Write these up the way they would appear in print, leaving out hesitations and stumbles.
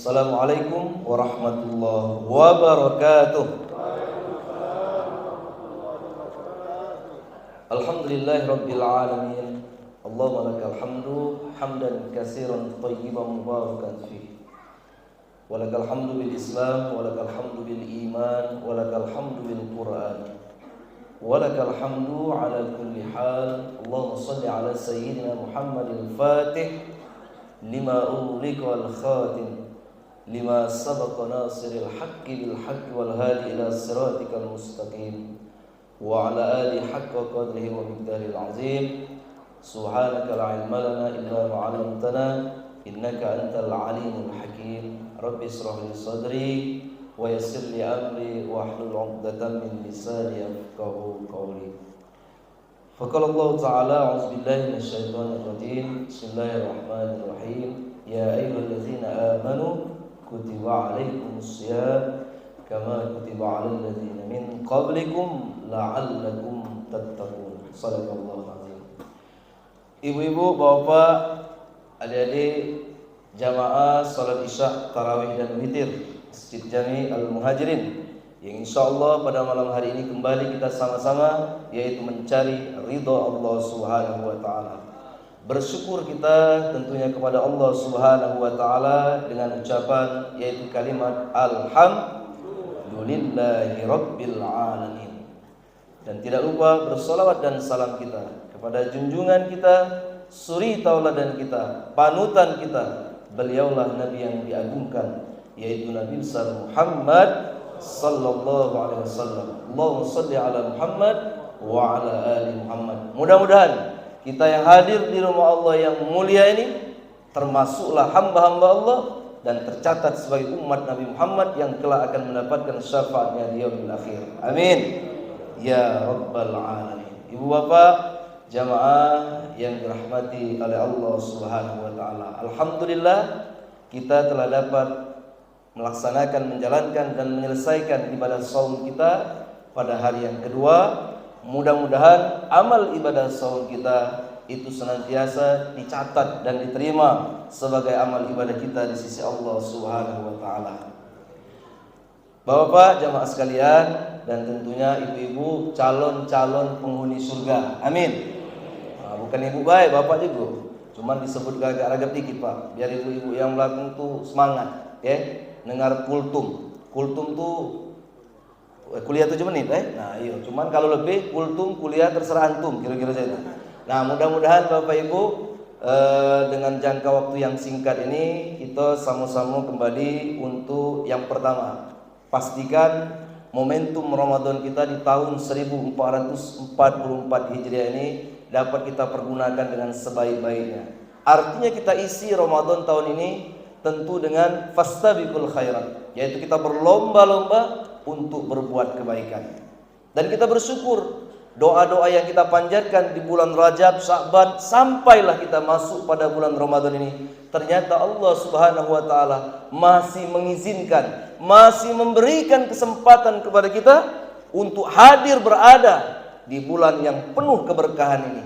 Assalamualaikum warahmatullahi wabarakatuh. Alhamdulillahi rabbil alamin. Allahumma lakal hamdu hamdan katsiran thayyiban mubarakan fihi. Walakal hamdu bil Islam, walakal hamdu bil iman, walakal hamdu bil Quran. Walakal hamdu ala kulli hal. Allahumma salli ala sayyidina Muhammadil Fatih lima ughliqa wal khatim lima sabaqa nasiril haqqi bil haqqi wal hadi ila siratikal mustaqim wa ala alihi haqqa qadrihi wa miqdaril azim. Subhanaka la ilma lana illa ma 'allamtana innaka antal alimul hakim. Rabbi ishrah li sadri wa yassir li amri wa hlul 'uqdatam min lisani yafqahu qawli. Faqala Allah Ta'ala a'udzu billahi minasyaitonir rajim. Bismillahirrahmanirrahim. Ya ayyuhallazina amanu kutiba 'alaikumus syiyam kama kutiba 'alal ladzina min qablikum la'allakum tattaqun. Shadaqallahu azim. Ibu-ibu, bapak, adik-adik, jamaah salat Isya, tarawih dan witir Masjid Jami Al-Muhajirin yang insyaallah pada malam hari ini kembali kita sama-sama yaitu mencari ridha Allah Subhanahu wa taala. Bersyukur kita tentunya kepada Allah Subhanahu wa taala dengan ucapan yaitu kalimat alhamdulillahi rabbil alamin. Dan tidak lupa bersolawat dan salam kita kepada junjungan kita, suri tauladan kita, panutan kita, beliaulah Nabi yang diagungkan yaitu Nabi besar Muhammad sallallahu alaihi wasallam. Allahumma shalli ala Muhammad wa ala ali Muhammad. Mudah-mudahan kita yang hadir di rumah Allah yang mulia ini termasuklah hamba-hamba Allah dan tercatat sebagai umat Nabi Muhammad yang kelak akan mendapatkan syafaatnya di yaumil akhir. Amin ya rabbal alamin. Ibu bapak, jamaah yang dirahmati oleh Allah Subhanahu wa taala. Alhamdulillah kita telah dapat melaksanakan, menjalankan dan menyelesaikan ibadah saum kita pada hari yang kedua. Mudah-mudahan amal ibadah saum kita itu senantiasa dicatat dan diterima sebagai amal ibadah kita di sisi Allah Subhanahu wa taala. Bapak-bapak, jamaah sekalian, dan tentunya ibu-ibu calon-calon penghuni surga. Amin. Bukan ibu baik, bapak juga. Cuman disebut agak ragap dikit, Pak. Biar ibu-ibu yang belakang tuh semangat, ya. Dengar kultum. Kultum tuh kuliah 7 menit, Nah, iya. Cuman kalau lebih kultum kuliah terserah antum, kira-kira saja. Nah, mudah-mudahan Bapak Ibu dengan jangka waktu yang singkat ini kita sama-sama kembali untuk yang pertama. Pastikan momentum Ramadan kita di tahun 1444 Hijriah ini dapat kita pergunakan dengan sebaik-baiknya. Artinya kita isi Ramadan tahun ini tentu dengan fastabiqul khairat, yaitu kita berlomba-lomba untuk berbuat kebaikan. Dan kita bersyukur doa-doa yang kita panjatkan di bulan Rajab, Sya'ban, sampailah kita masuk pada bulan Ramadan ini. Ternyata Allah Subhanahu wa taala masih mengizinkan, masih memberikan kesempatan kepada kita untuk hadir berada di bulan yang penuh keberkahan ini.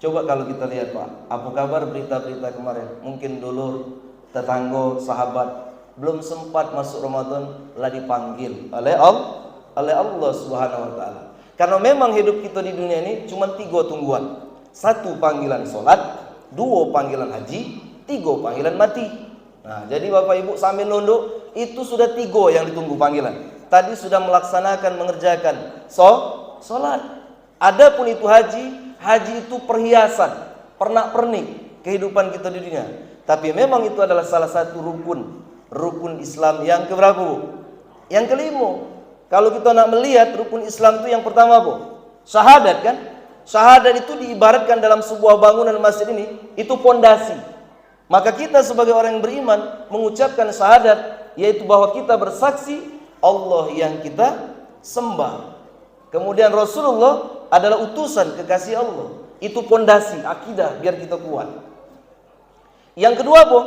Coba kalau kita lihat, Pak, apa kabar berita-berita kemarin? Mungkin dulu tetangga, sahabat belum sempat masuk Ramadan lah dipanggil oleh Allah Subhanahu wa taala. Karena memang hidup kita di dunia ini cuma 3 tungguan. 1 panggilan salat, 2 panggilan haji, 3 panggilan mati. Nah, jadi Bapak Ibu sambil nunduk, itu sudah 3 yang ditunggu panggilan. Tadi sudah melaksanakan, mengerjakan salat. Adapun itu haji itu perhiasan, pernak-pernik kehidupan kita di dunia. Tapi memang itu adalah salah satu rukun Islam yang keberapa, Bu? Yang kelima. Kalau kita nak melihat rukun Islam itu yang pertama, Bu, syahadat kan? Syahadat itu diibaratkan dalam sebuah bangunan masjid ini, itu pondasi. Maka kita sebagai orang yang beriman mengucapkan syahadat, yaitu bahwa kita bersaksi Allah yang kita sembah. Kemudian Rasulullah adalah utusan kekasih Allah. Itu pondasi akidah biar kita kuat. Yang kedua, Bu,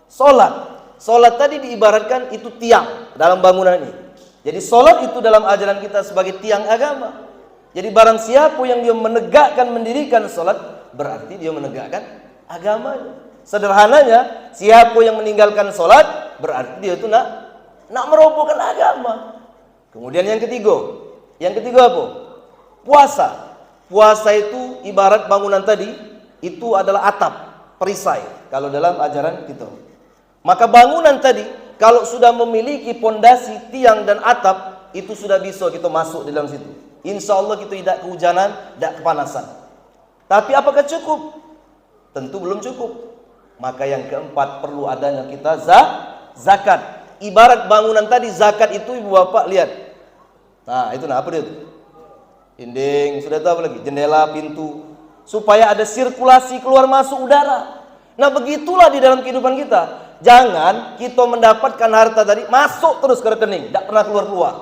salat. Salat tadi diibaratkan itu tiang dalam bangunan ini. Jadi salat itu dalam ajaran kita sebagai tiang agama. Jadi barang siapa yang dia menegakkan, mendirikan salat, berarti dia menegakkan agamanya. Sederhananya, siapa yang meninggalkan salat, berarti dia itu nak merobohkan agama. Kemudian yang ketiga apa? Puasa itu ibarat bangunan tadi, itu adalah atap, perisai kalau dalam ajaran kita. Maka bangunan tadi kalau sudah memiliki pondasi, tiang dan atap, itu sudah bisa kita masuk di dalam situ. Insya Allah kita tidak kehujanan, tidak kepanasan. Tapi apakah cukup? Tentu belum cukup. Maka yang keempat, perlu adanya kita zakat. Ibarat bangunan tadi, zakat itu ibu bapak lihat. Nah itu apa dia tuh? Dinding, sudah tahu apa lagi? Jendela, pintu, supaya ada sirkulasi keluar masuk udara. Nah begitulah di dalam kehidupan kita. Jangan kita mendapatkan harta tadi masuk terus ke rekening, tidak pernah keluar.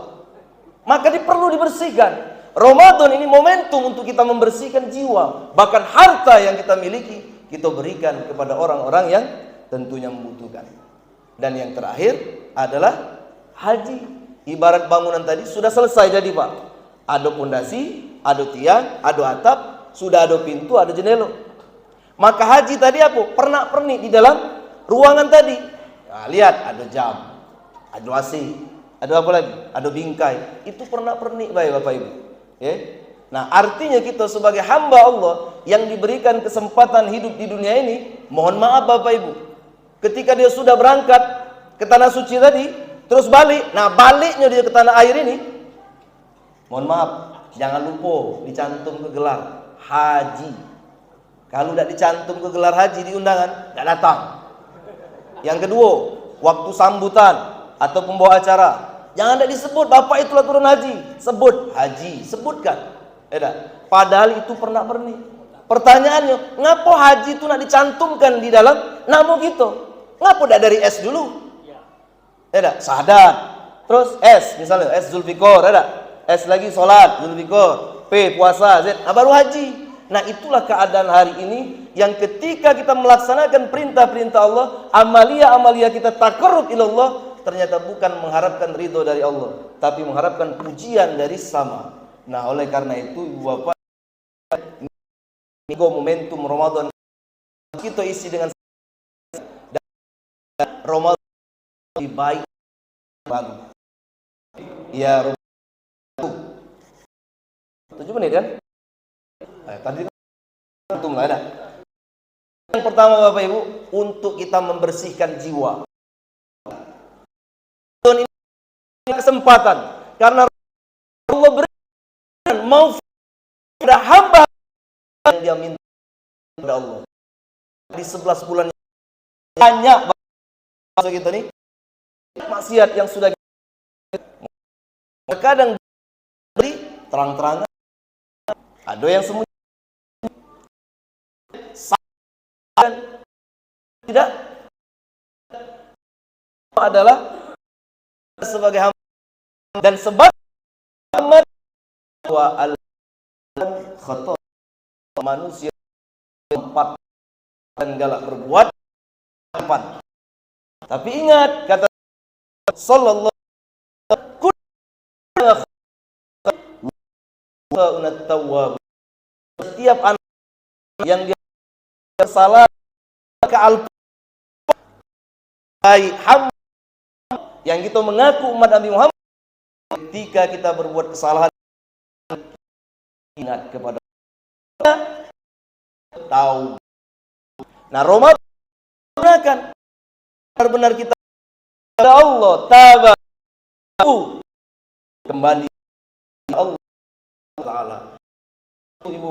Maka perlu dibersihkan. Ramadan ini momentum untuk kita membersihkan jiwa. Bahkan harta yang kita miliki kita berikan kepada orang-orang yang tentunya membutuhkan. Dan yang terakhir adalah haji. Ibarat bangunan tadi sudah selesai jadi Pak. Ada pondasi, ada tiang, ada atap, sudah ada pintu, ada jendela. Maka haji tadi apa? Pernak-pernik di dalam ruangan tadi. Nah, lihat ada jam, ada AC, ada apa lagi? Ada bingkai. Itu pernak-pernik Bapak Ibu. Ya. Nah, artinya kita sebagai hamba Allah yang diberikan kesempatan hidup di dunia ini, mohon maaf Bapak Ibu, ketika dia sudah berangkat ke tanah suci tadi, terus balik, nah baliknya dia ke tanah air ini, mohon maaf, jangan lupa dicantum ke gelar haji. Kalau tidak dicantum ke gelar haji di undangan, tidak datang. Yang kedua, waktu sambutan atau pembawa acara, jangan tidak disebut Bapak itulah turun haji, sebut haji, sebutkan. Padahal itu pernak-pernik. Pertanyaannya, ngapa haji itu nak dicantumkan di dalam nama kita? Ngapa tidak dari S dulu? Sahadat, terus S, misalnya S Zulfikar, S lagi sholat, Zulfikar, P puasa, Z, baru haji. Nah itulah keadaan hari ini yang ketika kita melaksanakan perintah-perintah Allah, amalia-amalia kita takarrub ilallah, ternyata bukan mengharapkan ridho dari Allah, tapi mengharapkan pujian dari sama. Nah oleh karena itu ibu bapak, momentum Ramadan kita isi dengan Ramadan lebih baik baru. Ya 7 menit kan? Tadi antum lah ada. Yang pertama Bapak Ibu, untuk kita membersihkan jiwa. Ini kesempatan karena Allah berikan mau pada hamba yang dia minta kepada Allah. Di 11 bulan banyak bahasa kita nih maksiat yang sudah terkadang beri terang-terangan, ada yang sembunyi, tidak adalah sebagai hamba dan sebab wa al khata manusia empat dan galak berbuat empat. Tapi ingat kata sallallahu setiap anak yang dia bersalah ke hamba yang kita mengaku umat Nabi Muhammad, ketika kita berbuat kesalahan ingat kepada Allah, tahu. Nah Ramadan gunakan benar-benar kita kepada Allah tabahu, kembali Allah Ta'ala. Ibu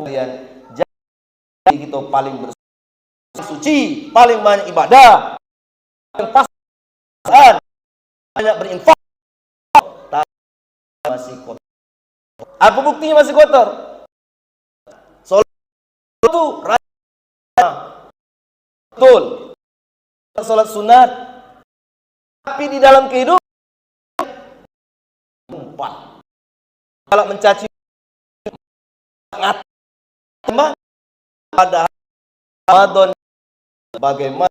kalian jadi kita paling bersuci, paling banyak ibadah, yang pasangan banyak berinfak, tapi masih kotor. Apa buktinya masih kotor? Salat itu betul, salat sunat, tapi di dalam kehidupan empat. Kalau mencaci pada Ramadan, bagaimana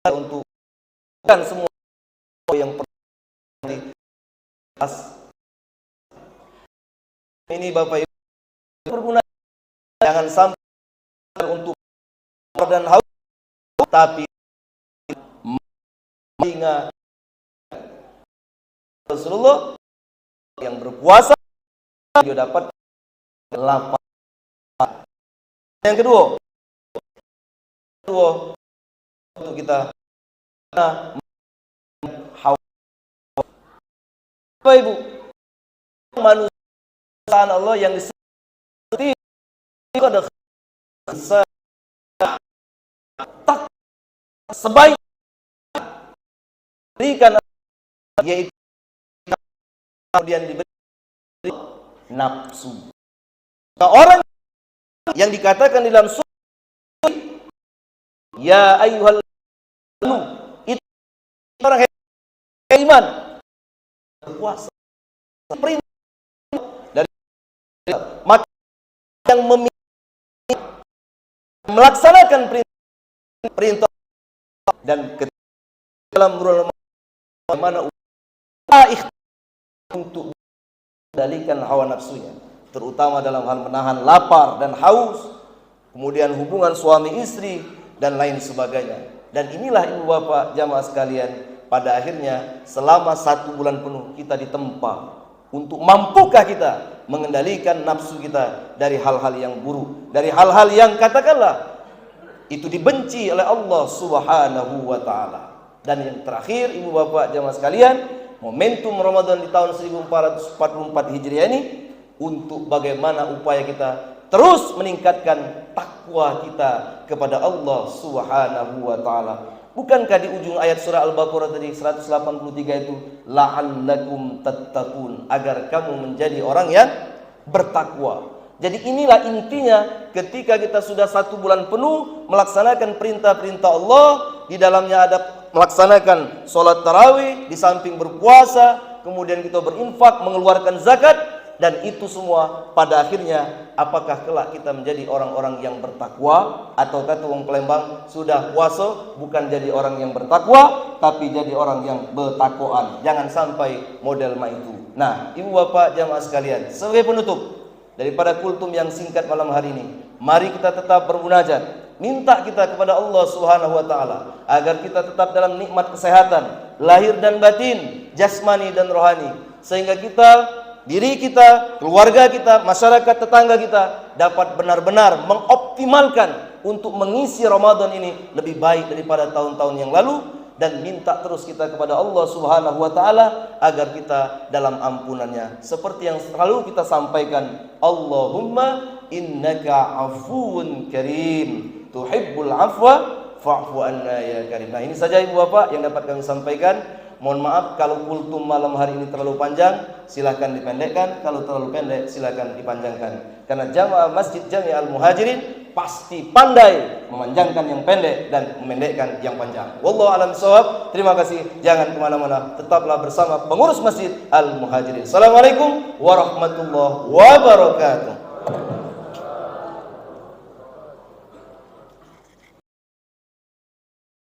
untuk kan semua yang ini Bapak Ibu berguna, jangan sampai untuk dan haus, tapi telinga Rasulullah yang berpuasa dia dapat lapar. Yang kedua untuk kita hawa. Bapak Ibu, manusia Allah yang disebut itu ada tak sebaik berikan, yaitu kemudian diberi nafsu. Nah, orang yang dikatakan dalam surah ya ayyuhal itu orang iman berpuasa perintah dari maka yang melaksanakan perintah dan dalam bulan Ramadan untuk mengendalikan hawa nafsunya, terutama dalam hal menahan lapar dan haus, kemudian hubungan suami istri dan lain sebagainya. Dan inilah ibu bapak jamaah sekalian, pada akhirnya selama 1 bulan penuh kita ditempa untuk mampukah kita mengendalikan nafsu kita dari hal-hal yang buruk, dari hal-hal yang katakanlah itu dibenci oleh Allah Subhanahu wa taala. Dan yang terakhir ibu bapak jamaah sekalian, momentum Ramadan di tahun 1444 Hijriah ini untuk bagaimana upaya kita terus meningkatkan takwa kita kepada Allah Subhanahu wa taala. Bukankah di ujung ayat surah Al-Baqarah tadi 183 itu la'allakum tattaqun, agar kamu menjadi orang yang bertakwa. Jadi inilah intinya ketika kita sudah 1 bulan penuh melaksanakan perintah-perintah Allah, di dalamnya ada melaksanakan sholat tarawih, di samping berpuasa, kemudian kita berinfak, mengeluarkan zakat, dan itu semua pada akhirnya apakah kelak kita menjadi orang-orang yang bertakwa, atau kata wong Palembang sudah puasa bukan jadi orang yang bertakwa tapi jadi orang yang bertakwaan. Jangan sampai model itu. Nah, ibu bapak jamaah sekalian, sebagai penutup daripada kultum yang singkat malam hari ini, mari kita tetap bermunajat, minta kita kepada Allah Subhanahu wa taala agar kita tetap dalam nikmat kesehatan lahir dan batin, jasmani dan rohani, sehingga kita, diri kita, keluarga kita, masyarakat tetangga kita dapat benar-benar mengoptimalkan untuk mengisi Ramadan ini lebih baik daripada tahun-tahun yang lalu. Dan minta terus kita kepada Allah Subhanahu wa taala agar kita dalam ampunannya, seperti yang selalu kita sampaikan, Allahumma innaka afuwun karim tuhibbul afwa fa'fu anna ya karim. Nah, ini saja ibu bapak yang dapat kami sampaikan. Mohon maaf kalau kultum malam hari ini terlalu panjang, silahkan dipendekkan. Kalau terlalu pendek, silahkan dipanjangkan. Karena jamaah Masjid Jami' Al-Muhajirin pasti pandai memanjangkan yang pendek dan memendekkan yang panjang. Wallahu a'lam bishawab. Terima kasih. Jangan kemana-mana. Tetaplah bersama pengurus Masjid Al-Muhajirin. Assalamualaikum warahmatullahi wabarakatuh.